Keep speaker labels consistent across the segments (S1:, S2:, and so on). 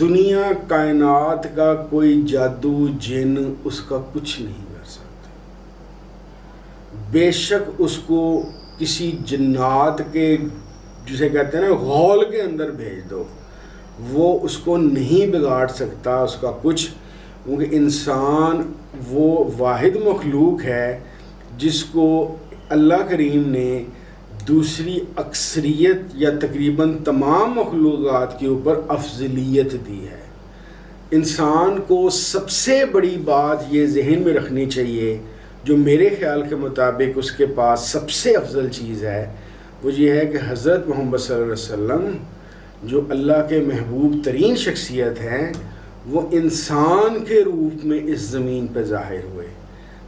S1: دنیا کائنات کا کوئی جادو جن اس کا کچھ نہیں کر سکتا. بے شک اس کو کسی جنات کے جسے کہتے ہیں نا غول کے اندر بھیج دو، وہ اس کو نہیں بگاڑ سکتا اس کا کچھ، کیونکہ انسان وہ واحد مخلوق ہے جس کو اللہ کریم نے دوسری اکثریت یا تقریباً تمام مخلوقات کے اوپر افضلیت دی ہے. انسان کو سب سے بڑی بات یہ ذہن میں رکھنی چاہیے، جو میرے خیال کے مطابق اس کے پاس سب سے افضل چیز ہے، وہ یہ ہے کہ حضرت محمد صلی اللہ علیہ وسلم جو اللہ کے محبوب ترین شخصیت ہیں، وہ انسان کے روپ میں اس زمین پہ ظاہر ہوئے.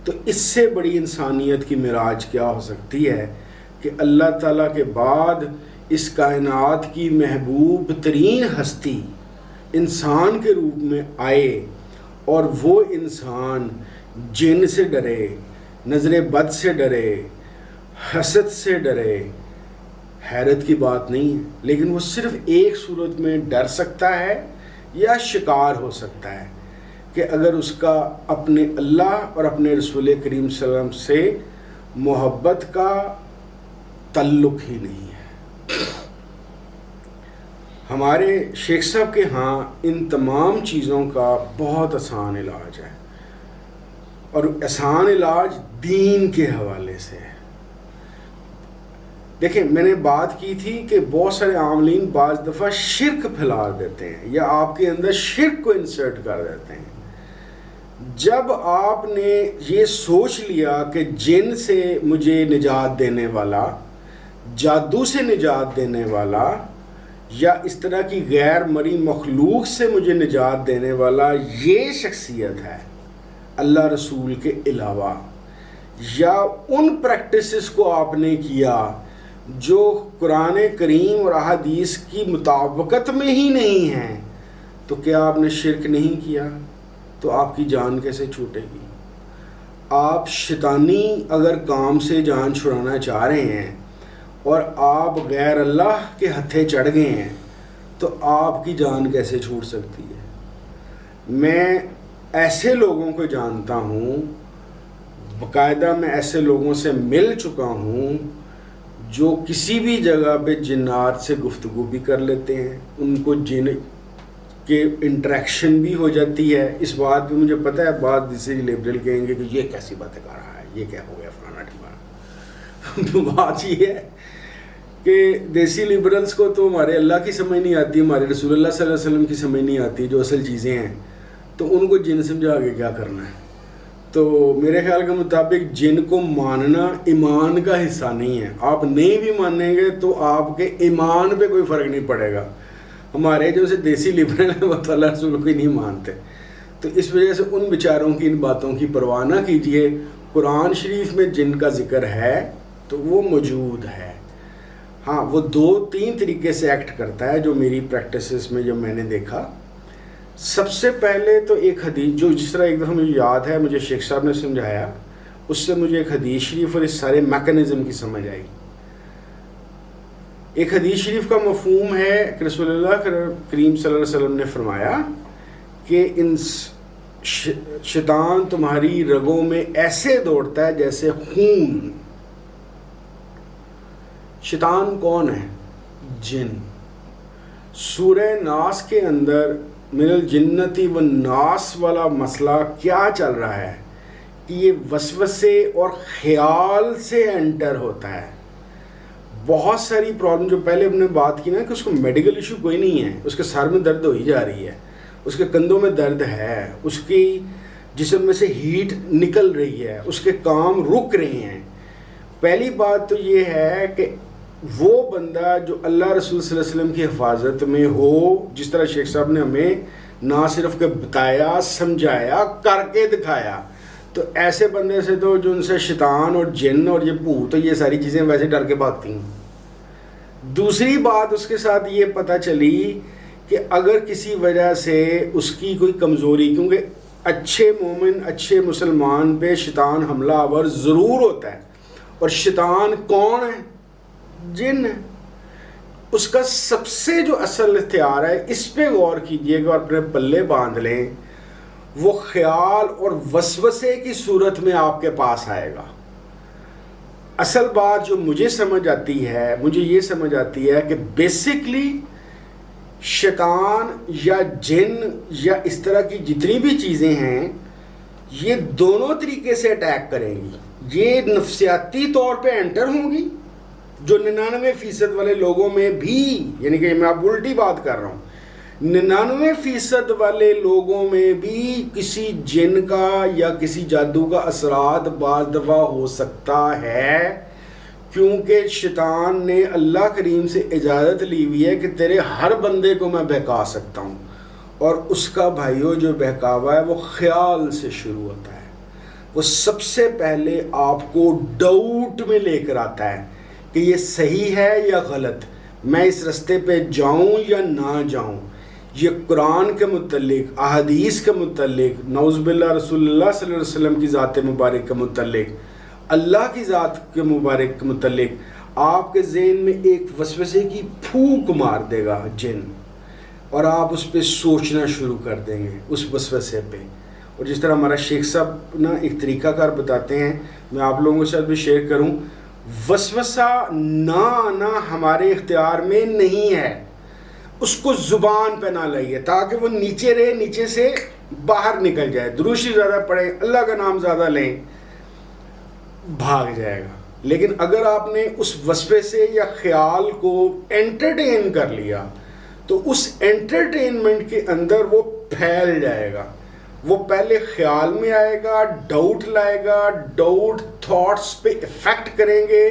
S1: تو اس سے بڑی انسانیت کی معراج کیا ہو سکتی ہے کہ اللہ تعالیٰ کے بعد اس کائنات کی محبوب ترین ہستی انسان کے روپ میں آئے، اور وہ انسان جن سے ڈرے، نظر بد سے ڈرے، حسد سے ڈرے. حیرت کی بات نہیں ہے، لیکن وہ صرف ایک صورت میں ڈر سکتا ہے یا شکار ہو سکتا ہے کہ اگر اس کا اپنے اللہ اور اپنے رسول کریم صلی اللہ علیہ وسلم سے محبت کا تعلق ہی نہیں ہے. ہمارے شیخ صاحب کے ہاں ان تمام چیزوں کا بہت آسان علاج ہے، اور آسان علاج دین کے حوالے سے ہے. دیکھیں، میں نے بات کی تھی کہ بہت سارے عاملین بعض دفعہ شرک پھیلا دیتے ہیں یا آپ کے اندر شرک کو انسرٹ کر دیتے ہیں. جب آپ نے یہ سوچ لیا کہ جن سے مجھے نجات دینے والا، جادو سے نجات دینے والا، یا اس طرح کی غیر مری مخلوق سے مجھے نجات دینے والا یہ شخصیت ہے اللہ رسول کے علاوہ، یا ان پریکٹسز کو آپ نے کیا جو قرآن کریم اور احادیث کی مطابقت میں ہی نہیں ہیں، تو کیا آپ نے شرک نہیں کیا؟ تو آپ کی جان کیسے چھوٹے گی؟ آپ شیطانی اگر کام سے جان چھڑانا چاہ رہے ہیں اور آپ غیر اللہ کے ہتھے چڑھ گئے ہیں، تو آپ کی جان کیسے چھوٹ سکتی ہے؟ میں ایسے لوگوں کو جانتا ہوں، باقاعدہ میں ایسے لوگوں سے مل چکا ہوں جو کسی بھی جگہ پہ جنات سے گفتگو بھی کر لیتے ہیں، ان کو جن کے انٹریکشن بھی ہو جاتی ہے. اس بات پہ مجھے پتہ ہے بعض دوسری لبرل کہیں گے کہ یہ کیسی باتیں کر رہا ہے، یہ کیا ہو گیا فلانا ٹھمانا. تو بات یہ ہے کہ دیسی لبرلز کو تو ہمارے اللہ کی سمجھ نہیں آتی، ہمارے رسول اللہ صلی اللہ علیہ وسلم کی سمجھ نہیں آتی جو اصل چیزیں ہیں، تو ان کو جن سمجھا کے کیا کرنا ہے. تو میرے خیال کے مطابق جن کو ماننا ایمان کا حصہ نہیں ہے. آپ نہیں بھی مانیں گے تو آپ کے ایمان پہ کوئی فرق نہیں پڑے گا. ہمارے جو سے دیسی لبرل ہیں وہ تو اللہ رسول کو ہی نہیں مانتے. تو اس وجہ سے ان بیچاروں کی ان باتوں کی پرواہ نہ کیجیے. قرآن شریف میں جن کا ذکر ہے تو وہ موجود ہے. ہاں، وہ 2-3 طریقے سے ایکٹ کرتا ہے جو میری پریکٹسز میں جو میں نے دیکھا. سب سے پہلے تو ایک حدیث جو جس طرح ایک دفعہ مجھے یاد ہے، مجھے شیخ صاحب نے سمجھایا، اس سے مجھے ایک حدیث شریف اور اس سارے میکانزم کی سمجھ آئی. ایک حدیث شریف کا مفہوم ہے کہ رسول اللہ کریم صلی اللہ علیہ وسلم نے فرمایا کہ ان شیطان تمہاری رگوں میں ایسے دوڑتا ہے جیسے خون. شیطان کون ہے؟ جن. سورہ ناس کے اندر من الجنتی والناس والا مسئلہ کیا چل رہا ہے کہ یہ وسوسے اور خیال سے انٹر ہوتا ہے. بہت ساری پرابلم جو پہلے ہم نے بات کی نا کہ اس کو میڈیکل ایشو کوئی نہیں ہے، اس کے سر میں درد ہو ہی جا رہی ہے، اس کے کندھوں میں درد ہے، اس کی جسم میں سے ہیٹ نکل رہی ہے، اس کے کام رک رہے ہیں. پہلی بات تو یہ ہے کہ وہ بندہ جو اللہ رسول صلی اللہ علیہ وسلم کی حفاظت میں ہو، جس طرح شیخ صاحب نے ہمیں نہ صرف کہ بتایا، سمجھایا، کر کے دکھایا، تو ایسے بندے سے تو جو ان سے شیطان اور جن اور یہ بھوت اور یہ ساری چیزیں ویسے ڈر کے بھاگتی ہیں. دوسری بات اس کے ساتھ یہ پتہ چلی کہ اگر کسی وجہ سے اس کی کوئی کمزوری، کیونکہ اچھے مومن اچھے مسلمان پہ شیطان حملہ آور ضرور ہوتا ہے، اور شیطان کون ہے؟ جن ہے. اس کا سب سے جو اصل اختیار ہے، اس پہ غور کیجئے گا اور اپنے پلے باندھ لیں، وہ خیال اور وسوسے کی صورت میں آپ کے پاس آئے گا۔ اصل بات جو مجھے سمجھ آتی ہے، مجھے یہ سمجھ آتی ہے کہ بیسکلی شیطان یا جن یا اس طرح کی جتنی بھی چیزیں ہیں، یہ دونوں طریقے سے اٹیک کریں گی۔ یہ نفسیاتی طور پہ انٹر ہوں گی، جو 99% والے لوگوں میں بھی، یعنی کہ میں آپ الٹی بات کر رہا ہوں، 99% والے لوگوں میں بھی کسی جن کا یا کسی جادو کا اثرات بعض دفعہ ہو سکتا ہے، کیونکہ شیطان نے اللہ کریم سے اجازت لی ہوئی ہے کہ تیرے ہر بندے کو میں بہکا سکتا ہوں، اور اس کا بھائیو جو بہکاوا ہے وہ خیال سے شروع ہوتا ہے۔ وہ سب سے پہلے آپ کو ڈاؤٹ میں لے کر آتا ہے کہ یہ صحیح ہے یا غلط، میں اس رستے پہ جاؤں یا نہ جاؤں۔ یہ قرآن کے متعلق، احادیث کے متعلق، نعوذ باللہ رسول اللہ صلی اللہ علیہ وسلم کی ذات مبارک کے متعلق، اللہ کی ذات کے مبارک کے متعلق آپ کے ذہن میں ایک وسوسے کی پھونک مار دے گا جن، اور آپ اس پہ سوچنا شروع کر دیں گے اس وسوسے پہ۔ اور جس طرح ہمارا شیخ صاحب نا ایک طریقہ کار بتاتے ہیں، میں آپ لوگوں کے ساتھ بھی شیئر کروں، وسوسہ نہ آنا ہمارے اختیار میں نہیں ہے، اس کو زبان پہ نہ لائیے تاکہ وہ نیچے رہے، نیچے سے باہر نکل جائے۔ دروشی زیادہ پڑھیں، اللہ کا نام زیادہ لیں، بھاگ جائے گا۔ لیکن اگر آپ نے اس وسوسے یا خیال کو انٹرٹین کر لیا تو اس انٹرٹینمنٹ کے اندر وہ پھیل جائے گا۔ وہ پہلے خیال میں آئے گا، ڈاؤٹ لائے گا، ڈاؤٹ تھاٹس پہ افیکٹ کریں گے،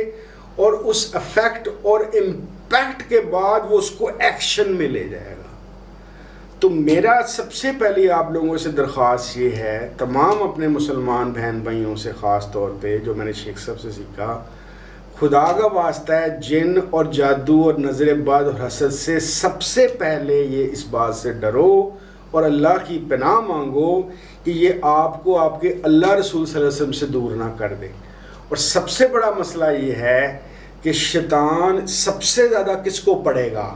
S1: اور اس افیکٹ اور امپیکٹ کے بعد وہ اس کو ایکشن میں لے جائے گا۔ تو میرا سب سے پہلے آپ لوگوں سے درخواست یہ ہے، تمام اپنے مسلمان بہن بھائیوں سے خاص طور پہ، جو میں نے شیخ صاحب سے سیکھا، خدا کا واسطہ ہے، جن اور جادو اور نظر بد اور حسد سے سب سے پہلے یہ اس بات سے ڈرو اور اللہ کی پناہ مانگو کہ یہ آپ کو آپ کے اللہ رسول صلی اللہ علیہ وسلم سے دور نہ کر دے۔ اور سب سے بڑا مسئلہ یہ ہے کہ شیطان سب سے زیادہ کس کو پڑے گا؟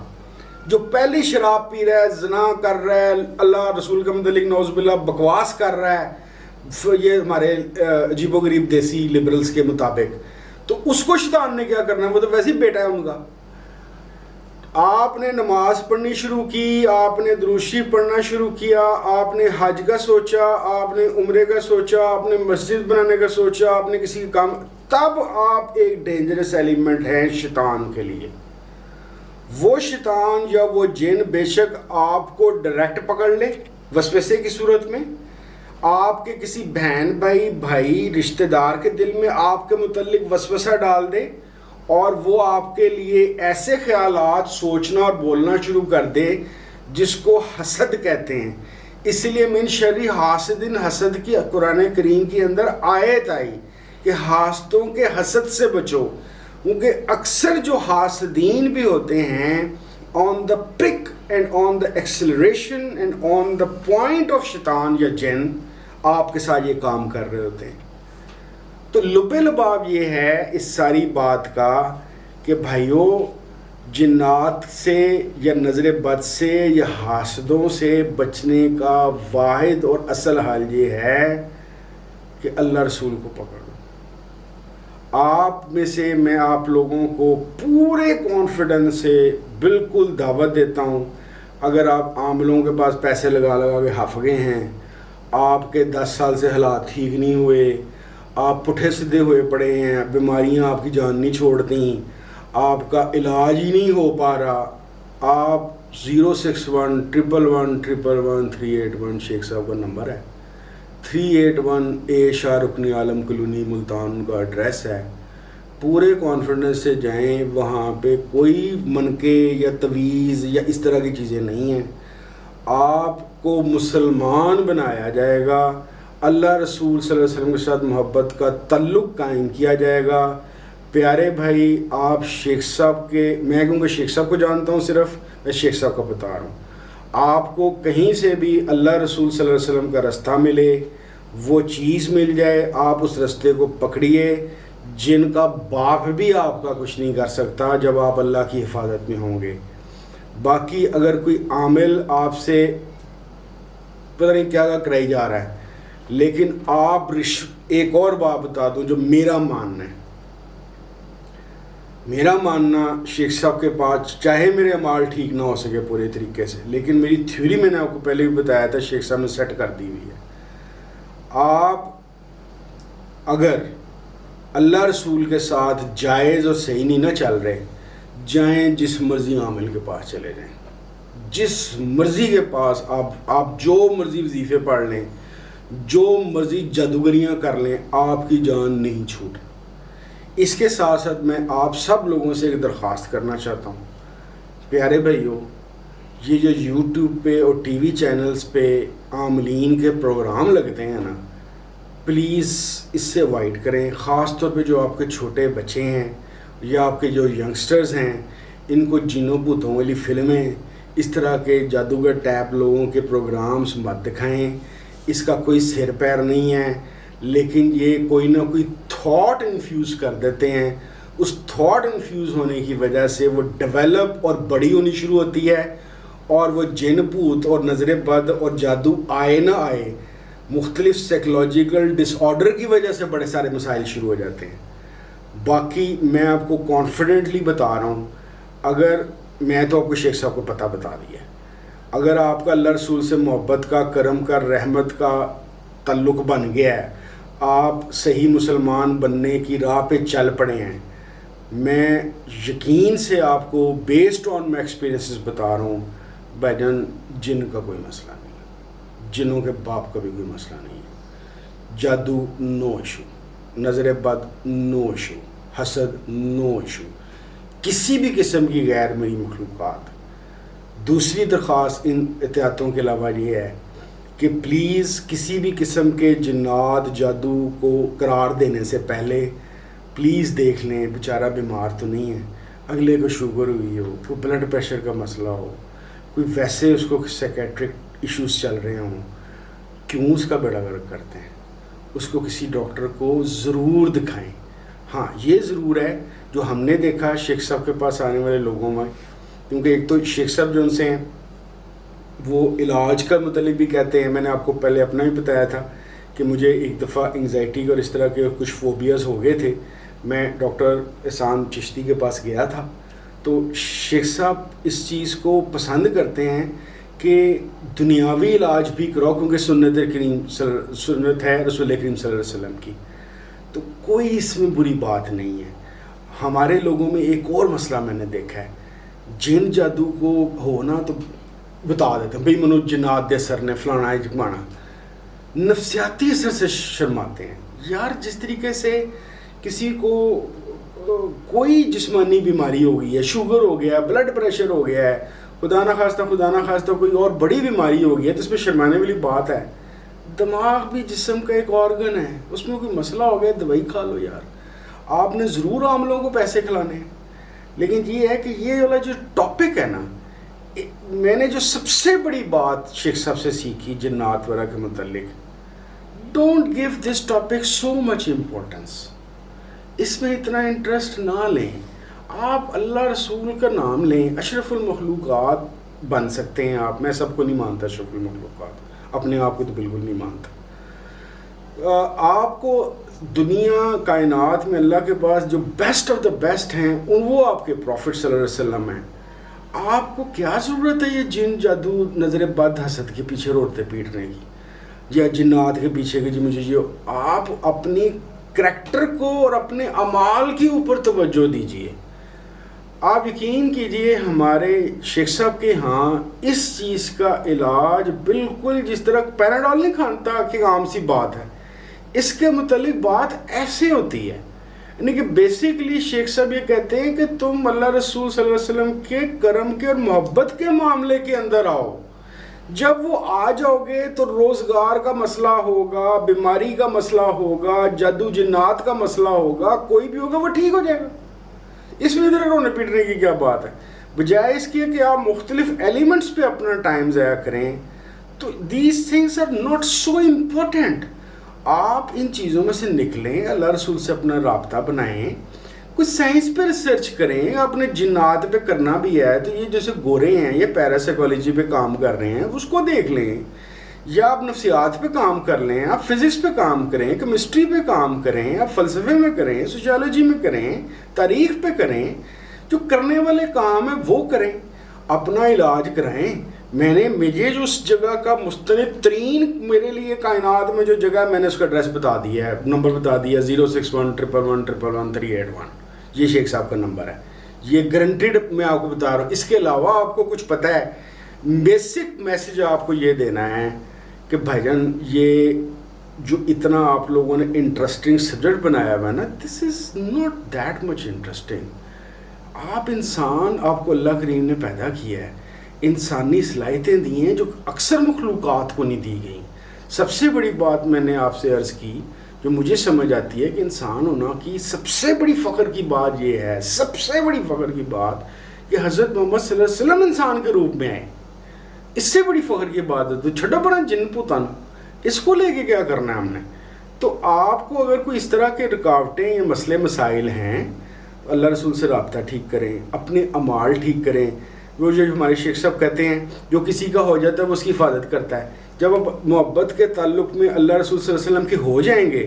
S1: جو پہلی شراب پی رہا ہے، زنا کر رہا ہے، اللہ رسول کے متعلق نعوذ باللہ بکواس کر رہا ہے، یہ ہمارے عجیب و غریب دیسی لبرلز کے مطابق، تو اس کو شیطان نے کیا کرنا ہے؟ وہ تو ویسے ہی بیٹا ہے ان کا۔ آپ نے نماز پڑھنی شروع کی، آپ نے دروشی پڑھنا شروع کیا، آپ نے حج کا سوچا، آپ نے عمرے کا سوچا، آپ نے مسجد بنانے کا سوچا، آپ نے کسی کام، تب آپ ایک ڈینجرس ایلیمنٹ ہیں شیطان کے لیے۔ وہ شیطان یا وہ جن بے شک آپ کو ڈائریکٹ پکڑ لے وسوسے کی صورت میں، آپ کے کسی بہن بھائی رشتہ دار کے دل میں آپ کے متعلق وسوسہ ڈال دے، اور وہ آپ کے لیے ایسے خیالات سوچنا اور بولنا شروع کر دے جس کو حسد کہتے ہیں۔ اس لیے من شر حاسد حسد کی قرآن کریم کے اندر آیت آئی کہ حاسدوں کے حسد سے بچو، کیونکہ اکثر جو حاسدین بھی ہوتے ہیں on the peak and on the acceleration and on the point of شیطان یا جن آپ کے ساتھ یہ کام کر رہے ہوتے ہیں۔ تو لب لباب یہ ہے اس ساری بات کا کہ بھائیوں، جنات سے یا نظر بد سے یا حاسدوں سے بچنے کا واحد اور اصل حل یہ ہے کہ اللہ رسول کو پکڑو۔ آپ میں سے میں آپ لوگوں کو پورے کانفیڈنس سے بالکل دعوت دیتا ہوں، اگر آپ عام لوگوں کے پاس پیسے لگا کے ہف گئے ہیں، آپ کے 10 سال سے حالات ٹھیک نہیں ہوئے، آپ پٹھے سیدھے ہوئے پڑے ہیں، بیماریاں آپ کی جان نہیں چھوڑتی، آپ کا علاج ہی نہیں ہو پا رہا، آپ 06111111381 شیخ صاحب کا نمبر ہے، 381 شاہ رکنی عالم کلونی ملتان ان کا ایڈریس ہے۔ پورے کانفیڈنس سے جائیں، وہاں پہ کوئی منکے یا تویز یا اس طرح کی چیزیں نہیں ہیں۔ آپ کو مسلمان بنایا جائے گا، اللہ رسول صلی اللہ علیہ وسلم کے ساتھ محبت کا تعلق قائم کیا جائے گا۔ پیارے بھائی، آپ شیخ صاحب کے، میں کیونکہ شیخ صاحب کو جانتا ہوں، صرف میں شیخ صاحب کا بتا رہا ہوں، آپ کو کہیں سے بھی اللہ رسول صلی اللہ علیہ وسلم کا رستہ ملے، وہ چیز مل جائے، آپ اس رستے کو پکڑیے، جن کا باپ بھی آپ کا کچھ نہیں کر سکتا جب آپ اللہ کی حفاظت میں ہوں گے. باقی اگر کوئی عامل آپ سے پتہ نہیں کیا کرائی جا رہا ہے، لیکن آپ ایک اور بات بتا دوں جو میرا ماننا ہے. میرا ماننا شیخ صاحب کے پاس چاہے میرے اعمال ٹھیک نہ ہو سکے پورے طریقے سے، لیکن میری تھیوری میں نے آپ کو پہلے بھی بتایا تھا شیخ صاحب نے سیٹ کر دی ہوئی ہے. آپ اگر اللہ رسول کے ساتھ جائز اور صحیح نہیں نہ چل رہے، جائیں جس مرضی عامل کے پاس چلے جائیں، جس مرضی کے پاس آپ جو مرضی وظیفے پڑھ لیں، جو مرضی جادوگریاں کر لیں، آپ کی جان نہیں چھوٹے. اس کے ساتھ ساتھ میں آپ سب لوگوں سے ایک درخواست کرنا چاہتا ہوں، پیارے بھائیو، یہ جو یوٹیوب پہ اور ٹی وی چینلز پہ عاملین کے پروگرام لگتے ہیں نا، پلیز اس سے اوائڈ کریں. خاص طور پہ جو آپ کے چھوٹے بچے ہیں یا آپ کے جو ینگسٹرز ہیں، ان کو جنوں بھوتوں والی فلمیں، اس طرح کے جادوگر ٹیپ لوگوں کے پروگرامز مت دکھائیں. اس کا کوئی سر پیر نہیں ہے، لیکن یہ کوئی نہ کوئی تھاٹ انفیوز کر دیتے ہیں. اس تھاٹ انفیوز ہونے کی وجہ سے وہ ڈیولپ اور بڑی ہونی شروع ہوتی ہے، اور وہ جن بھوت اور نظر بد اور جادو آئے نہ آئے، مختلف سائیکولوجیکل ڈس آرڈر کی وجہ سے بڑے سارے مسائل شروع ہو جاتے ہیں. باقی میں آپ کو کانفیڈنٹلی بتا رہا ہوں، اگر میں تو آپ کو شیخ صاحب کو پتہ بتا دیا ہے، اگر آپ کا اللہ رسول سے محبت کا، کرم کا، رحمت کا تعلق بن گیا ہے، آپ صحیح مسلمان بننے کی راہ پہ چل پڑے ہیں، میں یقین سے آپ کو بیسڈ آن مائی ایکسپیرینسز بتا رہا ہوں، بھائی جان جن کا کوئی مسئلہ نہیں ہے، جنوں کے باپ کا بھی کوئی مسئلہ نہیں ہے. جادو نو ایشو، نظر بد نو ایشو، حسد نو ایشو، کسی بھی قسم کی غیر میری مخلوقات. دوسری درخواست ان احتیاطوں کے علاوہ یہ ہے کہ پلیز کسی بھی قسم کے جنات جادو کو قرار دینے سے پہلے پلیز دیکھ لیں بیچارہ بیمار تو نہیں ہے، اگلے کو شوگر ہوئی ہو، کوئی بلڈ پریشر کا مسئلہ ہو، کوئی ویسے اس کو سائیکیٹرک ایشوز چل رہے ہوں، کیوں اس کا بیڑا غرق کرتے ہیں؟ اس کو کسی ڈاکٹر کو ضرور دکھائیں. ہاں یہ ضرور ہے جو ہم نے دیکھا شیخ صاحب کے پاس آنے والے لوگوں میں، کیونکہ ایک تو شیخ صاحب جو ان سے ہیں وہ علاج کا متعلق بھی کہتے ہیں. میں نے آپ کو پہلے اپنا بھی بتایا تھا کہ مجھے ایک دفعہ انگزائٹی اور اس طرح کے کچھ فوبیاز ہو گئے تھے. میں ڈاکٹر احسان چشتی کے پاس گیا تھا، تو شیخ صاحب اس چیز کو پسند کرتے ہیں کہ دنیاوی علاج بھی کرو، کیونکہ سنت ہے رسول کریم صلی اللہ علیہ وسلم کی، تو کوئی اس میں بری بات نہیں ہے. ہمارے لوگوں میں ایک اور مسئلہ میں نے دیکھا ہے، جن جادو کو ہونا تو بتا دیتے ہیں بھئی منو جنات دے اثر نے فلانا جمانا، نفسیاتی اثر سے شرماتے ہیں. یار جس طریقے سے کسی کو کوئی جسمانی بیماری ہو گئی ہے، شوگر ہو گیا ہے، بلڈ پریشر ہو گیا ہے، خدا نہ خواستہ کوئی اور بڑی بیماری ہو گئی ہے، تو اس میں شرمانے والی بات ہے. دماغ بھی جسم کا ایک آرگن ہے، اس میں کوئی مسئلہ ہو گیا دوائی کھا لو. یار آپ نے ضرور عاملوں کو پیسے کھلانے ہیں، لیکن یہ ہے کہ یہ والا جو ٹاپک ہے نا، میں نے جو سب سے بڑی بات شیخ صاحب سے سیکھی جنات وغیرہ کے متعلق، don't give this topic so much importance. اس میں اتنا انٹرسٹ نہ لیں. آپ اللہ رسول کا نام لیں، اشرف المخلوقات بن سکتے ہیں آپ. میں سب کو نہیں مانتا اشرف المخلوقات، اپنے آپ کو تو بالکل نہیں مانتا. آپ کو دنیا کائنات میں اللہ کے پاس جو بیسٹ آف دا بیسٹ ہیں وہ آپ کے پروفٹ صلی اللہ علیہ وسلم ہیں. آپ کو کیا ضرورت ہے یہ جن جادو نظر بد حسد کے پیچھے روڑتے پیٹنے کی، یا جنات کے پیچھے کی؟ مجھے یہ آپ اپنی کریکٹر کو اور اپنے اعمال کے اوپر توجہ دیجئے. آپ یقین کیجئے ہمارے شیخ صاحب کے ہاں اس چیز کا علاج بالکل جس طرح پیراڈول نہیں کھانتا کہ عام سی بات ہے، اس کے متعلق بات ایسے ہوتی ہے. یعنی کہ بیسیکلی شیخ صاحب یہ کہتے ہیں کہ تم اللہ رسول صلی اللہ علیہ وسلم کے کرم کے اور محبت کے معاملے کے اندر آؤ. جب وہ آ جاؤ گے تو روزگار کا مسئلہ ہوگا، بیماری کا مسئلہ ہوگا، جادو جنات کا مسئلہ ہوگا، کوئی بھی ہوگا وہ ٹھیک ہو جائے گا. اس میں ادھر رونے پیٹنے کی کیا بات ہے؟ بجائے اس کی کہ آپ مختلف ایلیمنٹس پہ اپنا ٹائم ضائع کریں. تو these things are not so important. آپ ان چیزوں میں سے نکلیں، اللہ رسول سے اپنا رابطہ بنائیں، کچھ سائنس پہ ریسرچ کریں. اپنے جنات پہ کرنا بھی ہے تو یہ جیسے گورے ہیں یہ پیراسائیکالوجی پہ کام کر رہے ہیں اس کو دیکھ لیں، یا آپ نفسیات پہ کام کر لیں، آپ فزکس پہ کام کریں، کیمسٹری پہ کام کریں، آپ فلسفے میں کریں، سوشیالوجی میں کریں، تاریخ پہ کریں. جو کرنے والے کام ہیں وہ کریں، اپنا علاج کرائیں. مجھے جو اس جگہ کا مستند ترین میرے لیے کائنات میں جو جگہ ہے میں نے اس کا ایڈریس بتا دیا ہے، نمبر بتا دیا 06111111381. یہ شیخ صاحب کا نمبر ہے، یہ گارنٹیڈ میں آپ کو بتا رہا ہوں. اس کے علاوہ آپ کو کچھ پتہ ہے، بیسک میسج آپ کو یہ دینا ہے کہ بھائی جان یہ جو اتنا آپ لوگوں نے انٹرسٹنگ سبجیکٹ بنایا ہوا ہے نا، this is not that much interesting. آپ انسان، آپ کو اللہ کریم نے پیدا کیا ہے، انسانی صلاحیتیں دی ہیں جو اکثر مخلوقات کو نہیں دی گئیں. سب سے بڑی بات میں نے آپ سے عرض کی جو مجھے سمجھ آتی ہے کہ انسان ہونا کی سب سے بڑی فخر کی بات یہ ہے، سب سے بڑی فخر کی بات کہ حضرت محمد صلی اللہ علیہ وسلم انسان کے روپ میں آئے. اس سے بڑی فخر کی بات ہے. تو چھٹا پڑا جن پوتن، اس کو لے کے کیا کرنا ہے ہم نے. تو آپ کو اگر کوئی اس طرح کے رکاوٹیں یا مسئلے مسائل ہیں، اللہ رسول سے رابطہ ٹھیک کریں، اپنے اعمال ٹھیک کریں. وہ جو ہمارے شیخ صاحب کہتے ہیں جو کسی کا ہو جاتا ہے وہ اس کی حفاظت کرتا ہے. جب آپ محبت کے تعلق میں اللہ رسول صلی اللہ علیہ وسلم کے ہو جائیں گے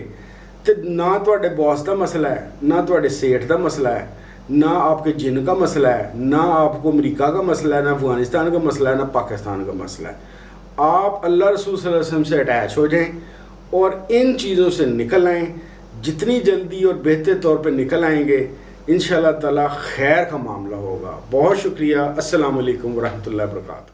S1: تو نہ تواڈے باس کا مسئلہ ہے، نہ تواڈے سیٹھ کا مسئلہ ہے، نہ آپ کے جن کا مسئلہ ہے، نہ آپ کو امریکہ کا مسئلہ ہے، نہ افغانستان کا مسئلہ ہے، نہ پاکستان کا مسئلہ ہے. آپ اللہ رسول صلی اللہ علیہ وسلم سے اٹیچ ہو جائیں اور ان چیزوں سے نکل آئیں. جتنی جلدی اور بہتر طور پہ نکل آئیں گے انشاءاللہ تعالی خیر کا معاملہ ہوگا. بہت شکریہ. السلام علیکم ورحمۃ اللہ وبرکاتہ.